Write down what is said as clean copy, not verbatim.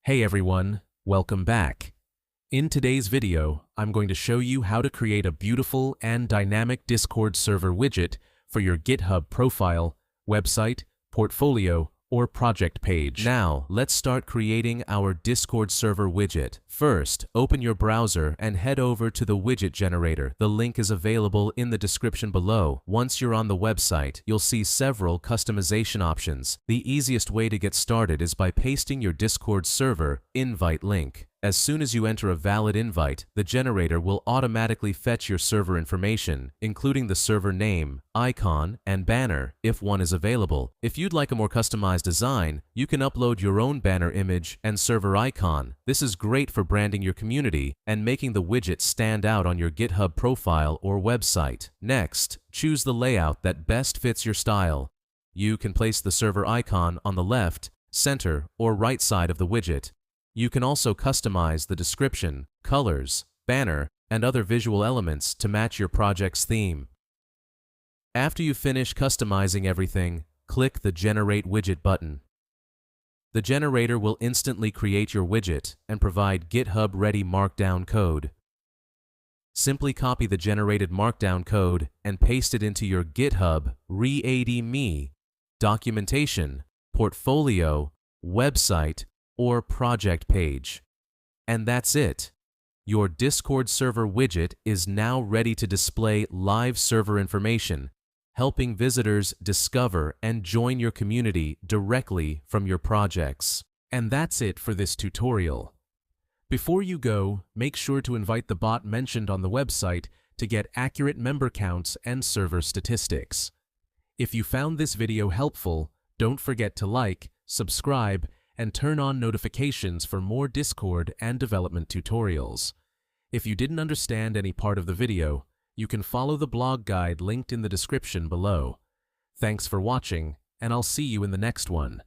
Hey everyone, welcome back. In today's video, I'm going to show you how to create a beautiful and dynamic Discord server widget for your GitHub profile, website, portfolio, or project page. Now, let's start creating our Discord server widget. First, open your browser and head over to the Widget Generator. The link is available in the description below. Once you're on the website, you'll see several customization options. The easiest way to get started is by pasting your Discord server invite link. As soon as you enter a valid invite, the generator will automatically fetch your server information, including the server name, icon, and banner, if one is available. If you'd like a more customized design, you can upload your own banner image and server icon. This is great for branding your community and making the widget stand out on your GitHub profile or website. Next, choose the layout that best fits your style. You can place the server icon on the left, center, or right side of the widget. You can also customize the description, colors, banner, and other visual elements to match your project's theme. After you finish customizing everything, click the Generate Widget button. The generator will instantly create your widget and provide GitHub-ready Markdown code. Simply copy the generated Markdown code and paste it into your GitHub README, documentation, portfolio, website, or project page. And that's it. Your Discord server widget is now ready to display live server information, helping visitors discover and join your community directly from your projects. And that's it for this tutorial. Before you go, make sure to invite the bot mentioned on the website to get accurate member counts and server statistics. If you found this video helpful, don't forget to like, subscribe, and turn on notifications for more Discord and development tutorials. If you didn't understand any part of the video, you can follow the blog guide linked in the description below. Thanks for watching, and I'll see you in the next one.